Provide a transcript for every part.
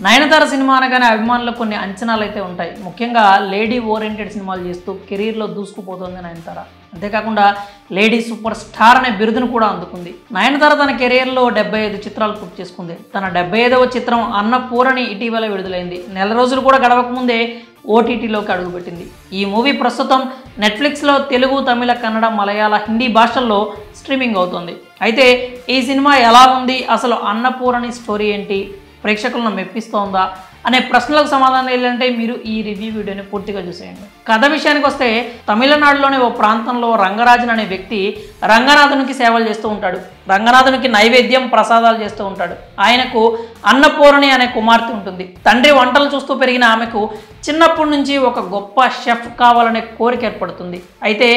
Nayanthara cinema అనగానే అభిమానులకు కొన్ని అంచనాలు అయితే ఉంటాయి. ముఖ్యంగా లేడీ ఓరియంటెడ్ సినిమాలు చేస్తూ కెరీర్లో దూసుకుపోతుంది నయనతార. అంతేకాకుండా లేడీ సూపర్ స్టార్ అనే బిరుదును కూడా అందుకుంది. నయనతార తన కెరీర్లో 75 చిత్రాలు పూర్తి చేసుకుంది. తన 75వ చిత్రం అన్నపూరణి ఇటీవల విడుదలైంది. నెల రోజులు కూడా గడవకముందే ఓటీటీలోకి అడుగుపెట్టింది. ఈ మూవీ ప్రస్తుతం నెట్ఫ్లిక్స్లో తెలుగు, తమిళ, కన్నడ, మలయాళ, హిందీ భాషల్లో స్ట్రీమింగ్ అవుతుంది. అయితే ఈ సినిమా ఎలా ఉంది, అసలు అన్నపూరణి స్టోరీ ఏంటి, ప్రేక్షకులను మెప్పిస్తోందా అనే ప్రశ్నలకు సమాధానం ఏంటంటే మీరు ఈ రివ్యూ వీడియోని పూర్తిగా చూసేయండి. కథ విషయానికి వస్తే తమిళనాడులోని ఓ ప్రాంతంలో రంగరాజన్ అనే వ్యక్తి రంగనాథునికి సేవలు చేస్తూ ఉంటాడు. రంగనాథునికి నైవేద్యం, ప్రసాదాలు చేస్తూ ఉంటాడు. ఆయనకు అన్నపూరణి అనే కుమార్తె ఉంటుంది. తండ్రి వంటలు చూస్తూ పెరిగిన ఆమెకు చిన్నప్పటి నుంచి ఒక గొప్ప షెఫ్ కావాలనే కోరిక ఏర్పడుతుంది. అయితే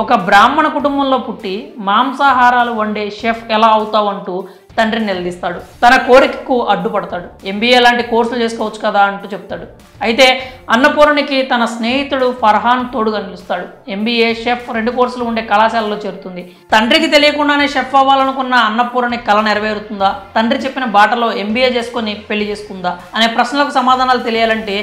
ఒక బ్రాహ్మణ కుటుంబంలో పుట్టి మాంసాహారాలు వండే షెఫ్ ఎలా అవుతావు అంటూ తండ్రిని నిలదీస్తాడు. తన కోరికకు అడ్డుపడతాడు. ఎంబీఏ లాంటి కోర్సులు చేసుకోవచ్చు కదా అంటూ చెప్తాడు. అయితే అన్నపూరణికి తన స్నేహితుడు ఫర్హాన్ తోడుగా నిలుస్తాడు. ఎంబీఏ, షెఫ్ 2 కోర్సులు ఉండే కళాశాలలో చేరుతుంది. తండ్రికి తెలియకుండానే షెఫ్ అవ్వాలనుకున్న అన్నపూరణి కళ నెరవేరుతుందా, తండ్రి చెప్పిన బాటలో ఎంబీఏ చేసుకొని పెళ్లి చేసుకుందా అనే ప్రశ్నలకు సమాధానాలు తెలియాలంటే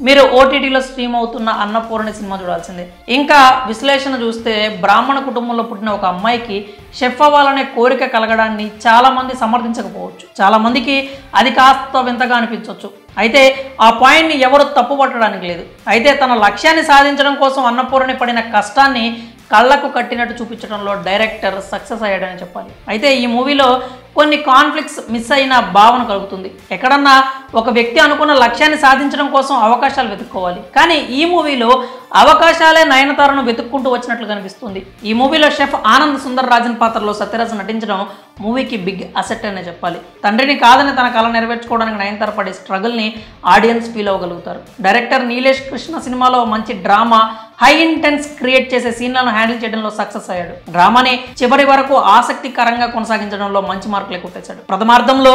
మీరు ఓటీటీలో స్ట్రీమ్ అవుతున్న అన్నపూరణి సినిమా చూడాల్సిందే. ఇంకా విశ్లేషణ చూస్తే బ్రాహ్మణ కుటుంబంలో పుట్టిన ఒక అమ్మాయికి షెఫ్ అవ్వాలనే కోరిక కలగడాన్ని చాలామంది సమర్థించకపోవచ్చు. చాలామందికి అది కాస్త వింతగా అనిపించవచ్చు. అయితే ఆ పాయింట్ని ఎవరు తప్పు పట్టడానికి లేదు. అయితే తన లక్ష్యాన్ని సాధించడం కోసం అన్నపూరణి పడిన కష్టాన్ని కళ్ళకు కట్టినట్టు చూపించడంలో డైరెక్టర్ సక్సెస్ అయ్యాడని చెప్పాలి. అయితే ఈ మూవీలో కొన్ని కాన్ఫ్లిక్ట్స్ మిస్ అయిన భావన కలుగుతుంది. ఎక్కడన్నా ఒక వ్యక్తి అనుకున్న లక్ష్యాన్ని సాధించడం కోసం అవకాశాలు వెతుక్కోవాలి, కానీ ఈ మూవీలో అవకాశాలే నయనతారను వెతుక్కుంటూ వచ్చినట్లు కనిపిస్తుంది. ఈ మూవీలో షెఫ్ ఆనంద్ సుందర్ రాజన్ పాత్రలో సత్యరాజ్ నటించడం మూవీకి బిగ్ అసెట్ అనే చెప్పాలి. తండ్రిని కాదని తన కళ నెరవేర్చుకోవడానికి నయనతార పడే స్ట్రగుల్ని ఆడియన్స్ ఫీల్ అవ్వగలుగుతారు. డైరెక్టర్ నీలేష్ కృష్ణ సినిమాలో మంచి డ్రామా, హై ఇంటెన్స్ క్రియేట్ చేసే సీన్లను హ్యాండిల్ చేయడంలో సక్సెస్ అయ్యాడు. డ్రామాని చివరి వరకు ఆసక్తికరంగా కొనసాగించడంలో మంచి మార్కులే కొట్టేశాడు. ప్రథమార్థంలో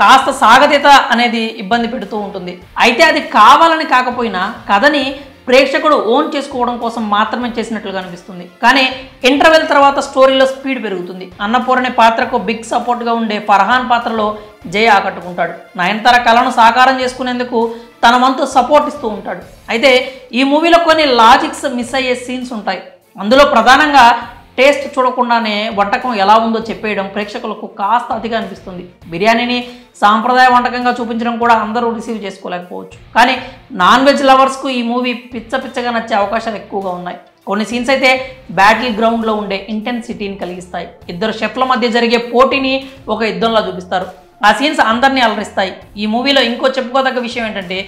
కాస్త సాగతీత అనేది ఇబ్బంది పెడుతూ ఉంటుంది. అయితే అది కావాలని కాకపోయినా కథని ప్రేక్షకుడు ఓన్ చేసుకోవడం కోసం మాత్రమే చేసినట్లుగా అనిపిస్తుంది. కానీ ఇంటర్వెల్ తర్వాత స్టోరీలో స్పీడ్ పెరుగుతుంది. అన్నపూరణి పాత్రకు బిగ్ సపోర్ట్గా ఉండే ఫర్హాన్ పాత్రలో జయ ఆకట్టుకుంటాడు. నయనతార కళను సాకారం చేసుకునేందుకు తన వంతు సపోర్ట్ ఇస్తూ ఉంటాడు. అయితే ఈ మూవీలో కొన్ని లాజిక్స్ మిస్ అయ్యే సీన్స్ ఉంటాయి. అందులో ప్రధానంగా టేస్ట్ చూడకుండానే వంటకం ఎలా ఉందో చెప్పేయడం ప్రేక్షకులకు కాస్త అతిగా అనిపిస్తుంది. బిర్యానీని సాంప్రదాయ వంటకంగా చూపించడం కూడా అందరూ రిసీవ్ చేసుకోలేకపోవచ్చు. కానీ నాన్ వెజ్ లవర్స్కు ఈ మూవీ పిచ్చగా నచ్చే అవకాశాలు ఎక్కువగా ఉన్నాయి. కొన్ని సీన్స్ అయితే బ్యాటిల్ గ్రౌండ్లో ఉండే ఇంటెన్సిటీని కలిగిస్తాయి. 2 షెఫ్ల మధ్య జరిగే పోటీని ఒక యుద్ధంలా చూపిస్తారు. ఆ సీన్స్ అందరినీ అలరిస్తాయి. ఈ మూవీలో ఇంకో చెప్పుకోదగ్గ విషయం ఏంటంటే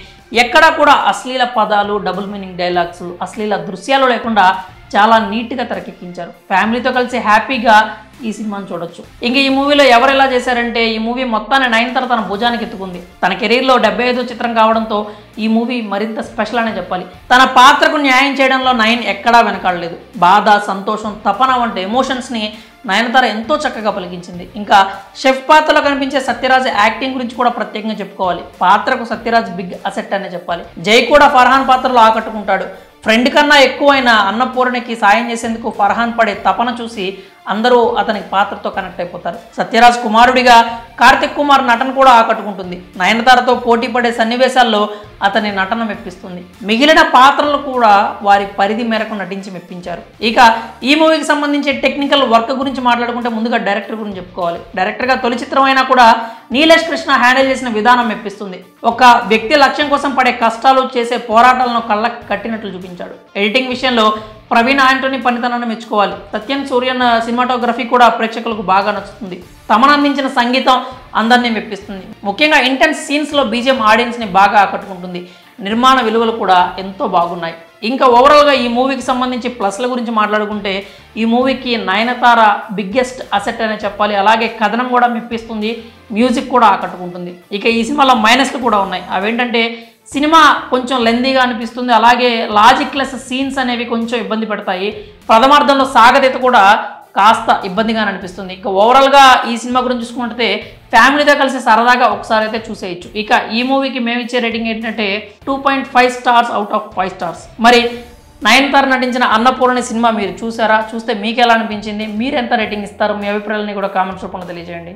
ఎక్కడా కూడా అశ్లీల పదాలు, డబుల్ మీనింగ్ డైలాగ్స్, అశ్లీల దృశ్యాలు లేకుండా చాలా నీట్గా తెరకెక్కించారు. ఫ్యామిలీతో కలిసి హ్యాపీగా ఈ సినిమాను చూడొచ్చు. ఇంక ఈ మూవీలో ఎవరు ఎలా చేశారంటే ఈ మూవీ మొత్తాన్ని నయనతార తన భుజానికి ఎత్తుకుంది. తన కెరీర్లో 75వ చిత్రం కావడంతో ఈ మూవీ మరింత స్పెషల్ అనే చెప్పాలి. తన పాత్రకు న్యాయం చేయడంలో నయన్ ఎక్కడా వెనకాడలేదు. బాధ, సంతోషం, తపన వంటి ఎమోషన్స్ని నయనతార ఎంతో చక్కగా పలికించింది. ఇంకా షెఫ్ పాత్రలో కనిపించే సత్యరాజ్ యాక్టింగ్ గురించి కూడా ప్రత్యేకంగా చెప్పుకోవాలి. పాత్రకు సత్యరాజ్ బిగ్ అసెట్ అనే చెప్పాలి. జై కూడా ఫర్హాన్ పాత్రలో ఆకట్టుకుంటాడు. ఫ్రెండ్ కన్నా ఎక్కువైన అన్నపూరణికి సాయం చేసేందుకు ఫర్హాన్ పడే తపన చూసి అందరూ అతని పాత్రతో కనెక్ట్ అయిపోతారు. సత్యరాజ్ కుమారుడిగా కార్తిక్ కుమార్ నటన కూడా ఆకట్టుకుంటుంది. నయనతారతో పోటీ పడే సన్నివేశాల్లో అతని నటన మెప్పిస్తుంది. మిగిలిన పాత్రలు కూడా వారి పరిధి మేరకు నటించి మెప్పించారు. ఇక ఈ మూవీకి సంబంధించి టెక్నికల్ వర్క్ గురించి మాట్లాడుకుంటే ముందుగా డైరెక్టర్ గురించి చెప్పుకోవాలి. డైరెక్టర్గా తొలి చిత్రం అయినా కూడా నీలేష్ కృష్ణ హ్యాండిల్ చేసిన విధానం మెప్పిస్తుంది. ఒక వ్యక్తి లక్ష్యం కోసం పడే కష్టాలు, చేసే పోరాటాలను కళ్ళకి కట్టినట్లు చూపించాడు. ఎడిటింగ్ విషయంలో ప్రవీణ్ ఆంటోనీ పనితనాన్ని మెచ్చుకోవాలి. సత్యన్ సూర్యన్ సినిమాటోగ్రఫీ కూడా ప్రేక్షకులకు బాగా నచ్చుతుంది. తమను అందించిన సంగీతం అందరినీ మెప్పిస్తుంది. ముఖ్యంగా ఇంటెన్స్ సీన్స్లో బీజిఎం ఆడియన్స్ని బాగా ఆకట్టుకుంటుంది. నిర్మాణ విలువలు కూడా ఎంతో బాగున్నాయి. ఇంకా ఓవరాల్గా ఈ మూవీకి సంబంధించి ప్లస్ల గురించి మాట్లాడుకుంటే ఈ మూవీకి నయనతార బిగ్గెస్ట్ అసెట్ అనే చెప్పాలి. అలాగే కథనం కూడా మెప్పిస్తుంది, మ్యూజిక్ కూడా ఆకట్టుకుంటుంది. ఇక ఈ సినిమాలో మైనస్లు కూడా ఉన్నాయి. అవేంటంటే సినిమా కొంచెం లెందీగా అనిపిస్తుంది. అలాగే లాజిక్లెస్ సీన్స్ అనేవి కొంచెం ఇబ్బంది పెడతాయి. ప్రథమార్థంలో సాగతీత కూడా కాస్త ఇబ్బందిగా అనిపిస్తుంది. ఇక ఓవరాల్గా ఈ సినిమా గురించి చూసుకుంటే ఫ్యామిలీతో కలిసి సరదాగా ఒకసారి అయితే చూసేయచ్చు. ఇక ఈ మూవీకి మేము ఇచ్చే రేటింగ్ ఏంటంటే 2.5 స్టార్స్ అవుట్ ఆఫ్ 5 స్టార్స్. మరి నయనతార నటించిన అన్నపూరణి సినిమా మీరు చూసారా? చూస్తే మీకు ఎలా అనిపించింది? మీరు ఎంత రేటింగ్ ఇస్తారు? మీ అభిప్రాయాలని కూడా కామెంట్స్ రూపంలో తెలియజేయండి.